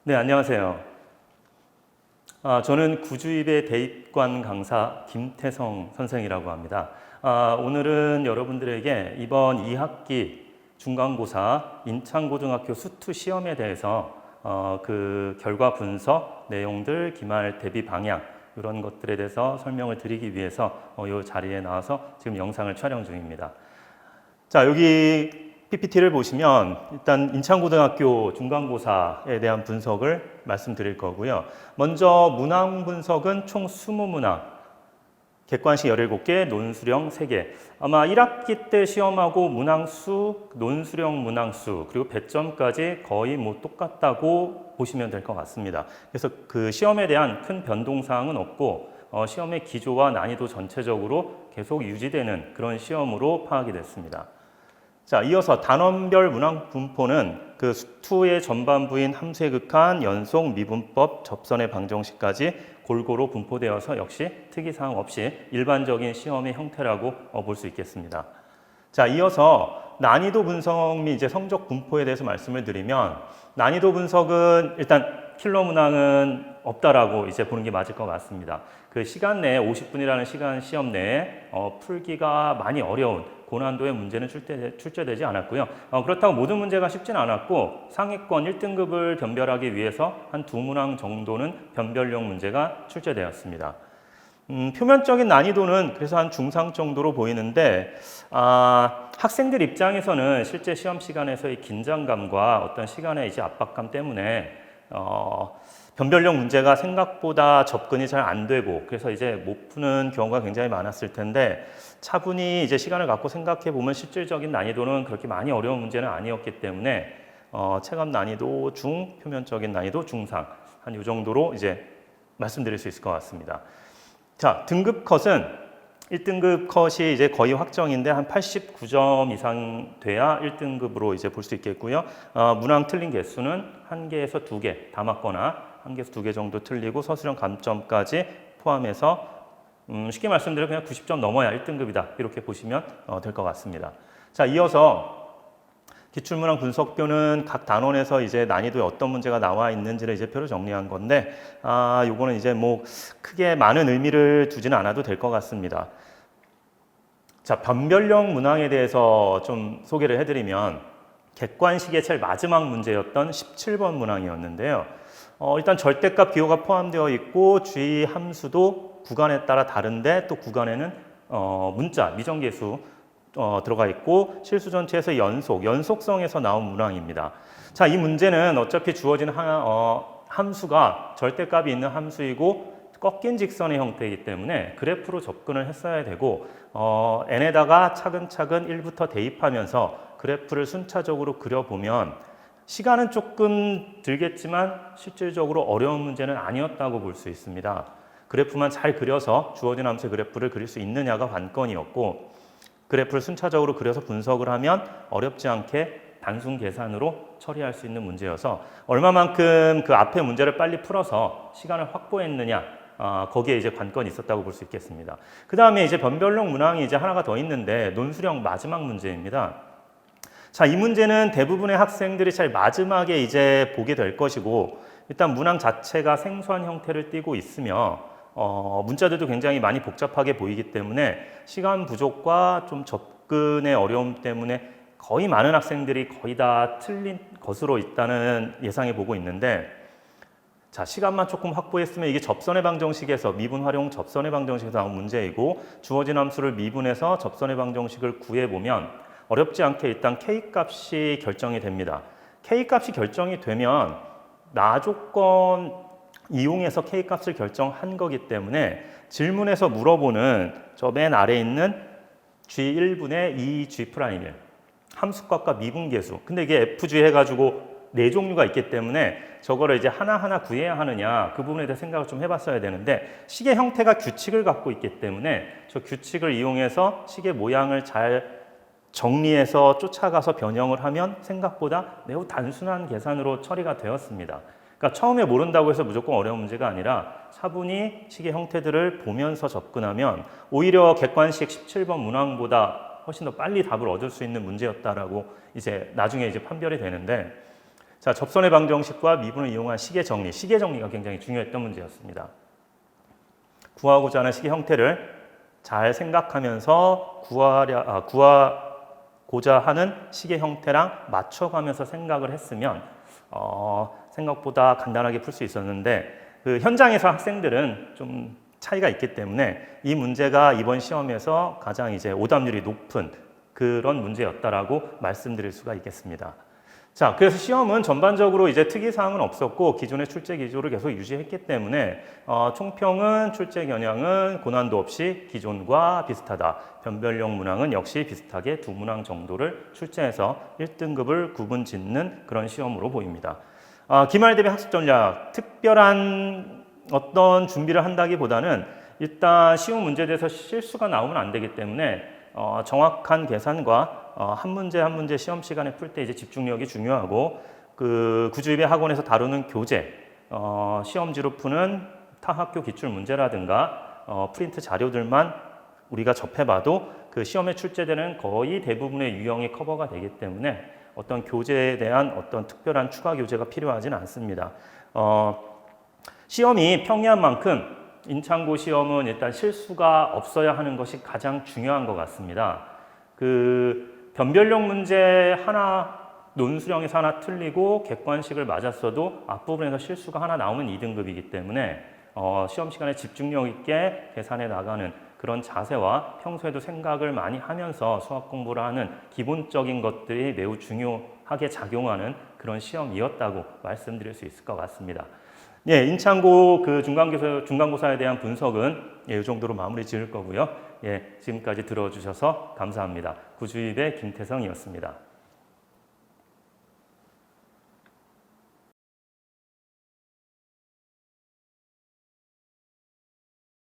네, 안녕하세요. 저는 구주입의 대입관 강사 김태성 선생이라고 합니다. 오늘은 여러분들에게 이번 2학기 중간고사 인천고등학교 수투 시험에 대해서 그 결과 분석, 내용들, 기말 대비 방향 이런 것들에 대해서 설명을 드리기 위해서 이 자리에 나와서 지금 영상을 촬영 중입니다. 자, 여기 PPT를 보시면 일단 인천고등학교 중간고사에 대한 분석을 말씀드릴 거고요. 먼저 문항 분석은 총 20문항, 객관식 17개, 논수령 3개. 아마 1학기 때 시험하고 문항수, 논수령 문항수, 그리고 배점까지 거의 똑같다고 보시면 될 것 같습니다. 그래서 그 시험에 대한 큰 변동사항은 없고 시험의 기조와 난이도 전체적으로 계속 유지되는 그런 시험으로 파악이 됐습니다. 자, 이어서 단원별 문항 분포는 그 수투의 전반부인 함수의 극한, 연속, 미분법, 접선의 방정식까지 골고루 분포되어서 역시 특이사항 없이 일반적인 시험의 형태라고 볼 수 있겠습니다. 자, 이어서 난이도 분석 및 이제 성적 분포에 대해서 말씀을 드리면 난이도 분석은 일단 킬러 문항은 없다라고 이제 보는 게 맞을 것 같습니다. 그 시간 내에 50분이라는 시간 시험 내에 풀기가 많이 어려운 고난도의 문제는 출제되지 않았고요. 그렇다고 모든 문제가 쉽지는 않았고 상위권 1등급을 변별하기 위해서 한 2문항 정도는 변별용 문제가 출제되었습니다. 표면적인 난이도는 그래서 한 중상 정도로 보이는데 학생들 입장에서는 실제 시험 시간에서의 긴장감과 어떤 시간의 이제 압박감 때문에 변별력 문제가 생각보다 접근이 잘 안 되고 그래서 이제 못 푸는 경우가 굉장히 많았을 텐데 차분히 이제 시간을 갖고 생각해 보면 실질적인 난이도는 그렇게 많이 어려운 문제는 아니었기 때문에 체감 난이도 중, 표면적인 난이도 중상 한 이 정도로 이제 말씀드릴 수 있을 것 같습니다. 자, 등급 컷은 1등급 컷이 이제 거의 확정인데 한 89점 이상 돼야 1등급으로 이제 볼 수 있겠고요. 문항 틀린 개수는 1개에서 2개 다 맞거나 1개에서 2개 정도 틀리고 서술형 감점까지 포함해서 쉽게 말씀드리면 그냥 90점 넘어야 1등급이다 이렇게 보시면 될 것 같습니다. 자, 이어서 기출문항 분석표는 각 단원에서 이제 난이도에 어떤 문제가 나와 있는지를 이제 표로 정리한 건데 요거는 이제 크게 많은 의미를 두지는 않아도 될 것 같습니다. 자, 변별력 문항에 대해서 좀 소개를 해드리면 객관식의 제일 마지막 문제였던 17번 문항이었는데요. 일단 절대값 기호가 포함되어 있고 주의 함수도 구간에 따라 다른데 또 구간에는 문자, 미정계수 들어가 있고 실수 전체에서 연속성에서 나온 문항입니다. 자, 이 문제는 어차피 주어진 함수가 절대값이 있는 함수이고 꺾인 직선의 형태이기 때문에 그래프로 접근을 했어야 되고 n에다가 차근차근 1부터 대입하면서 그래프를 순차적으로 그려보면 시간은 조금 들겠지만 실질적으로 어려운 문제는 아니었다고 볼 수 있습니다. 그래프만 잘 그려서 주어진 함수의 그래프를 그릴 수 있느냐가 관건이었고 그래프를 순차적으로 그려서 분석을 하면 어렵지 않게 단순 계산으로 처리할 수 있는 문제여서 얼마만큼 그 앞에 문제를 빨리 풀어서 시간을 확보했느냐 거기에 이제 관건이 있었다고 볼 수 있겠습니다. 그 다음에 이제 변별력 문항이 이제 하나가 더 있는데 논수령 마지막 문제입니다. 자, 이 문제는 대부분의 학생들이 제일 마지막에 이제 보게 될 것이고 일단 문항 자체가 생소한 형태를 띠고 있으며 문자들도 굉장히 많이 복잡하게 보이기 때문에 시간 부족과 좀 접근의 어려움 때문에 거의 많은 학생들이 거의 다 틀린 것으로 있다는 예상해 보고 있는데 자, 시간만 조금 확보했으면 이게 접선의 방정식에서 미분 활용 접선의 방정식에서 나온 문제이고 주어진 함수를 미분해서 접선의 방정식을 구해보면 어렵지 않게 일단 K값이 결정이 됩니다. K값이 결정이 되면 나조건 이용해서 K값을 결정한 거기 때문에 질문에서 물어보는 저 맨 아래에 있는 G1분의 2G'1 함수값과 미분계수 근데 이게 FG 해가지고 4종류가 있기 때문에 저거를 이제 하나하나 구해야 하느냐 그 부분에 대해 생각을 좀 해봤어야 되는데 식의 형태가 규칙을 갖고 있기 때문에 저 규칙을 이용해서 식의 모양을 잘 정리해서 쫓아가서 변형을 하면 생각보다 매우 단순한 계산으로 처리가 되었습니다. 그러니까 처음에 모른다고 해서 무조건 어려운 문제가 아니라 차분히 식의 형태들을 보면서 접근하면 오히려 객관식 17번 문항보다 훨씬 더 빨리 답을 얻을 수 있는 문제였다라고 이제 나중에 이제 판별이 되는데 자, 접선의 방정식과 미분을 이용한 식의 정리, 식의 정리가 굉장히 중요했던 문제였습니다. 구하고자 하는 식의 형태를 잘 생각하면서 구하고자 하는 식의 형태랑 맞춰가면서 생각을 했으면 생각보다 간단하게 풀 수 있었는데 그 현장에서 학생들은 좀 차이가 있기 때문에 이 문제가 이번 시험에서 가장 이제 오답률이 높은 그런 문제였다라고 말씀드릴 수가 있겠습니다. 자, 그래서 시험은 전반적으로 이제 특이사항은 없었고 기존의 출제 기조를 계속 유지했기 때문에 총평은 출제 겨냥은 고난도 없이 기존과 비슷하다. 변별력 문항은 역시 비슷하게 두 문항 정도를 출제해서 1등급을 구분 짓는 그런 시험으로 보입니다. 기말 대비 학습 전략, 특별한 어떤 준비를 한다기보다는 일단 쉬운 문제에 대해서 실수가 나오면 안 되기 때문에 정확한 계산과 한 문제 한 문제 시험 시간에 풀 때 이제 집중력이 중요하고 그 구주입의 학원에서 다루는 교재, 시험지로 푸는 타학교 기출 문제라든가 프린트 자료들만 우리가 접해봐도 그 시험에 출제되는 거의 대부분의 유형이 커버가 되기 때문에 어떤 교재에 대한 어떤 특별한 추가 교재가 필요하지는 않습니다. 시험이 평이한 만큼 인창고 시험은 일단 실수가 없어야 하는 것이 가장 중요한 것 같습니다. 그 변별력 문제 하나, 논술형에서 하나 틀리고 객관식을 맞았어도 앞부분에서 실수가 하나 나오면 2등급이기 때문에 시험 시간에 집중력 있게 계산해 나가는 그런 자세와 평소에도 생각을 많이 하면서 수학 공부를 하는 기본적인 것들이 매우 중요하게 작용하는 그런 시험이었다고 말씀드릴 수 있을 것 같습니다. 예, 인창고 그 중간고사에 대한 분석은 이 정도로 마무리 지을 거고요. 예, 지금까지 들어주셔서 감사합니다. 구주입의 김태성이었습니다.